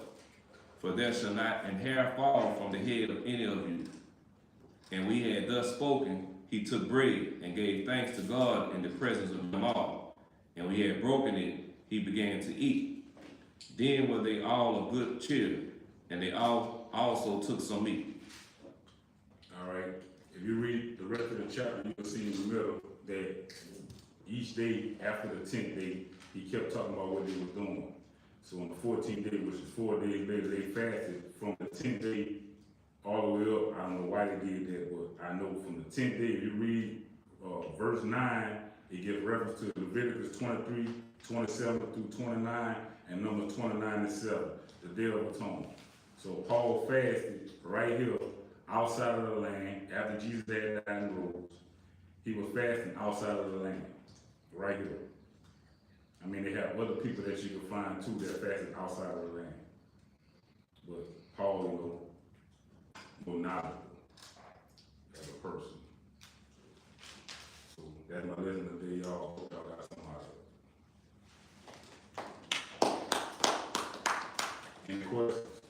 Speaker 8: For there shall not an hair fall from the head of any of you. And we had thus spoken, he took bread and gave thanks to God in the presence of them all. And when he had broken it, he began to eat. Then were they all of good cheer, and they all also took some meat.
Speaker 6: All right, if you read the rest of the chapter, you'll see in the middle that each day after the 10th day, he kept talking about what they were doing. So on the 14th day, which is 4 days later, they fasted from the 10th day all the way up. I don't know why they did that, but I know from the 10th day, if you read verse 9, it gives reference to Leviticus 23, 27 through 29, and number 29 and 7, the Day of Atonement. So Paul fasted right here outside of the land after Jesus had died and rose. He was fasting outside of the land, right here. I mean, they have other people that you can find too that fasted outside of the land. But Paul, you know, more knowledgeable as a person. So that's my lesson today, y'all. Hope y'all got something out of it. Any questions?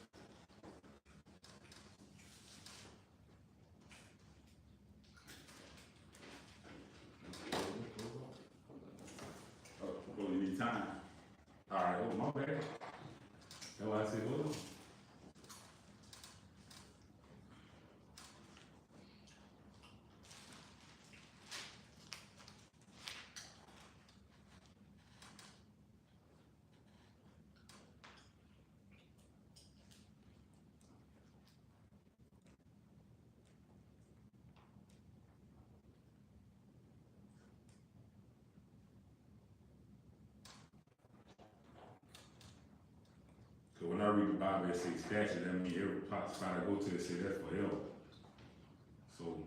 Speaker 6: Oh, you need time. All right, oh, my bad. That's why I said, hold on. Bible that says statute, that means every spot I go to, it say that's forever. So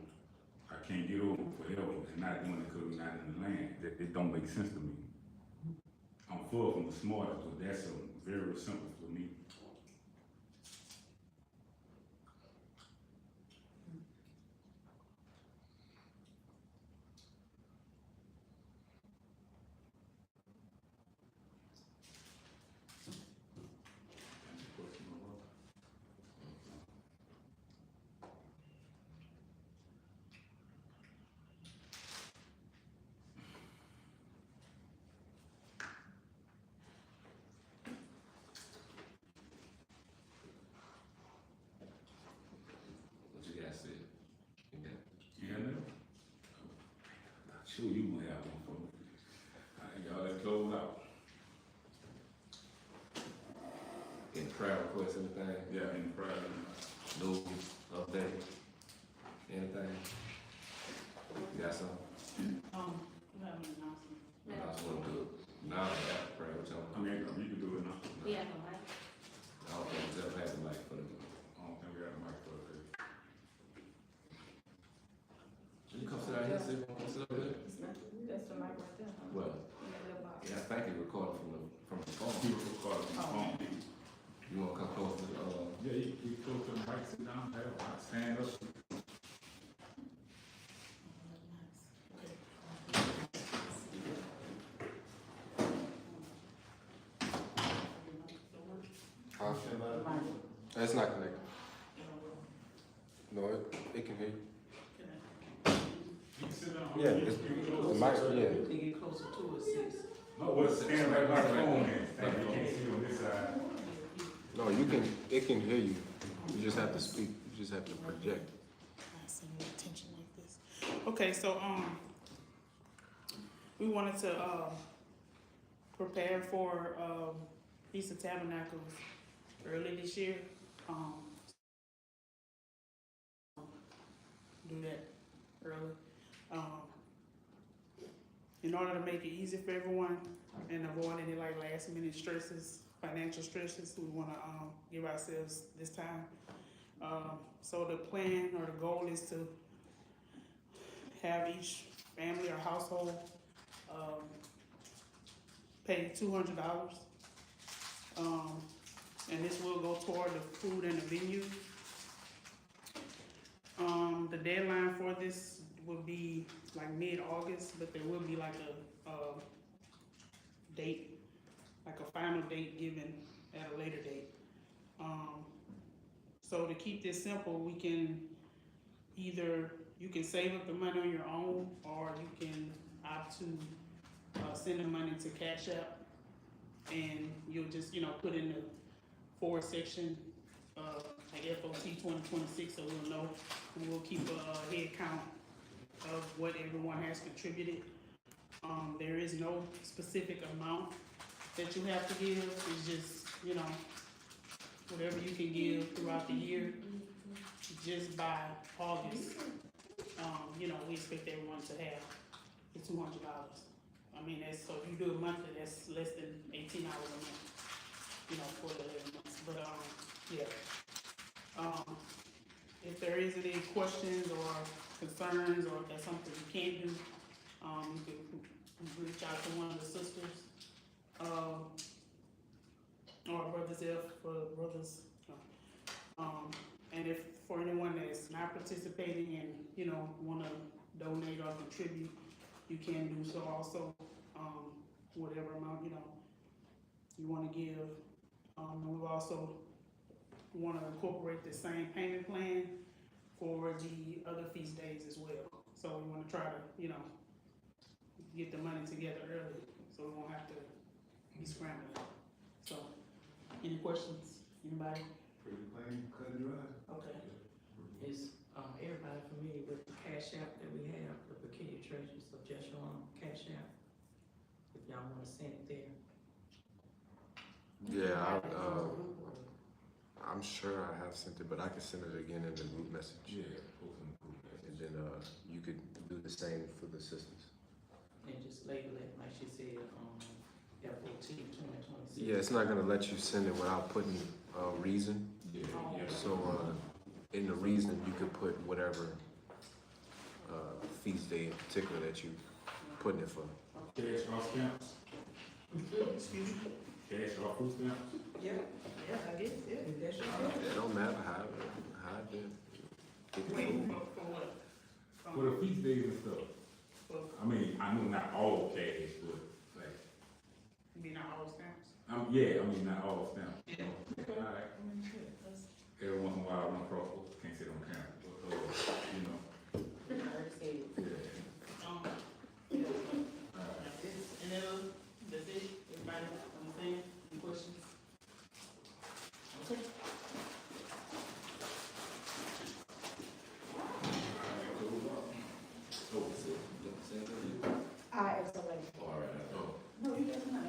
Speaker 6: I can't get over forever and not doing it because we're not in the land. That it don't make sense to me. I'm full from the smartest, but that's very simple for me.
Speaker 8: What you guys said? You got it?
Speaker 6: Yeah, no? I'm sure you might have one for me. All right, y'all, let's close out.
Speaker 8: Any prayer requests, anything?
Speaker 6: Yeah, in prayer.
Speaker 8: No update? Anything? You got something?
Speaker 2: You have an announcement.
Speaker 8: I just wanna do it. Now, after prayer, what y'all?
Speaker 6: I mean, you can do it now.
Speaker 2: Yeah, no, right?
Speaker 8: I don't think we'll ever have the mic for them.
Speaker 6: I don't think we got a mic for it.
Speaker 8: You come sit out here, sit over there.
Speaker 4: It's not, that's the mic right there, huh?
Speaker 8: Well,
Speaker 4: In that little box.
Speaker 8: yeah, I think it recorded from the phone.
Speaker 6: People record it on the phone.
Speaker 8: You wanna come close to the,
Speaker 6: Yeah, you go to the mic, sit down, have a stand up.
Speaker 1: Huh? It's not connected. No, it can hear you.
Speaker 6: You can sit down.
Speaker 1: Yeah,
Speaker 6: You
Speaker 1: it's,
Speaker 6: can
Speaker 1: the
Speaker 6: go-
Speaker 1: mic, yeah.
Speaker 5: You can get closer to it, sis.
Speaker 6: No, well, stand right by the phone then. You can't see on this side.
Speaker 1: No, it can hear you. You just have to speak, you just have to project.
Speaker 2: Okay, so, we wanted to, prepare for, Feast of Tabernacles early this year. Do that early. In order to make it easy for everyone and avoid any like last minute stresses, financial stresses, we wanna, give ourselves this time. So the plan or the goal is to have each family or household, pay $200. And this will go toward the food and the venue. The deadline for this will be like mid-August, but there will be like a date, like a final date given at a later date. So to keep this simple, we can either, you can save up the money on your own, or you can opt to send the money to Cash App, and you'll just, put in the forward section, like FOT 2026, so we'll know, and we'll keep a head count of what everyone has contributed. There is no specific amount that you have to give, it's just, whatever you can give throughout the year, just by August. We expect everyone to have the $200. I mean, so if you do it monthly, that's less than 18 hours a month, for the 11 months, but, yeah. If there is any questions or concerns, or if there's something you can't do, you can reach out to one of the sisters, or Brothers F for brothers. And if for anyone that's not participating and, wanna donate or contribute, you can do so also, whatever amount, you wanna give. And we also wanna incorporate the same payment plan for the other feast days as well. So we wanna try to, get the money together early, so we won't have to be scrambling. So, any questions, anybody?
Speaker 3: Pretty plain, cut and dry.
Speaker 2: Okay.
Speaker 5: Is, everybody familiar with the Cash App that we have, the Peculiar Treasures of Jeshurun Cash App? If y'all wanna send it there.
Speaker 1: Yeah, I'm sure I have sent it, but I can send it again in the group message.
Speaker 6: Yeah, post in the group.
Speaker 1: And then, you could do the same for the sisters.
Speaker 5: And just label it, like she said, FOT 2026.
Speaker 1: Yeah, it's not gonna let you send it without putting, reason.
Speaker 6: Yeah, yeah.
Speaker 1: So, in the reason, you could put whatever, feast day in particular that you putting it for.
Speaker 6: Cash or stamps?
Speaker 2: Excuse me?
Speaker 6: Cash or food stamps?
Speaker 7: Yeah, I guess, yeah, that's your.
Speaker 1: It don't matter how it been. Get the
Speaker 2: Wait,
Speaker 1: food.
Speaker 2: for what?
Speaker 6: For the feast days and stuff. I mean, I know not all cash, but like,
Speaker 2: You mean not all stamps?
Speaker 6: yeah, I mean, not all stamps.
Speaker 2: Yeah.
Speaker 6: Alright. Every once in a while, I run across, can't say it on camera, but, you know, yeah.
Speaker 2: Yeah.
Speaker 6: Alright.
Speaker 2: And then, that's it, everybody understand, any questions? Okay.
Speaker 4: I asked somebody.
Speaker 8: Alright,
Speaker 4: No, you just not.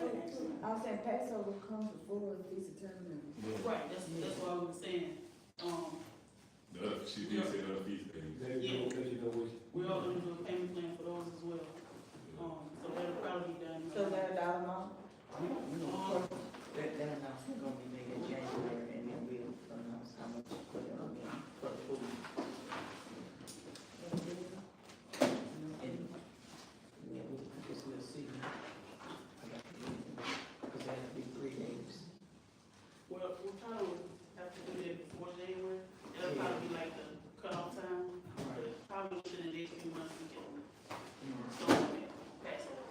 Speaker 4: I was saying Passover comes before the Feast of Tabernacles.
Speaker 2: Right, that's what I was saying,
Speaker 6: The other, she did say the other feast days.
Speaker 2: yeah, we are gonna do a payment plan for those as well. So that'll probably be done.
Speaker 4: So that $1 amount?
Speaker 5: That announcement gonna be made in January, and then we'll announce how much for the food. And, yeah, I guess we'll see. Cause that'll be 3 days.
Speaker 2: Well, we'll probably have to do that before January, that'll probably be like the cutoff time, but probably within the next few months we can start with Passover.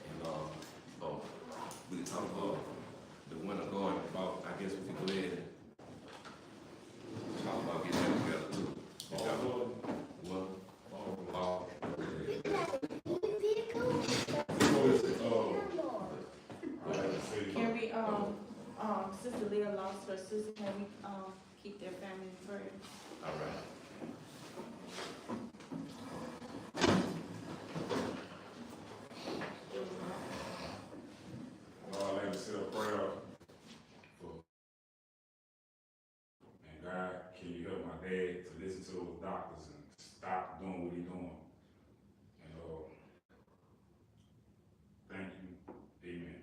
Speaker 8: And, we can talk about the winter garden, about, I guess we can go ahead and talk about getting that together too. Well,
Speaker 4: Can we, Sister Leah lost her sister, can we, keep their family in prayer?
Speaker 8: all right.
Speaker 6: Lord, let me say a prayer for, and God, can you help my dad to listen to those doctors and stop doing what he's doing? And, thank you, amen.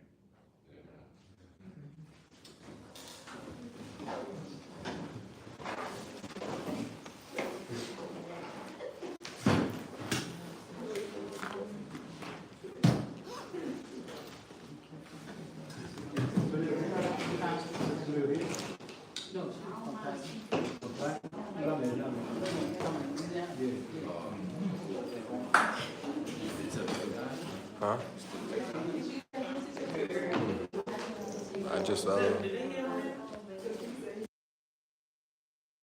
Speaker 5: No,
Speaker 1: Huh? I just,
Speaker 2: Did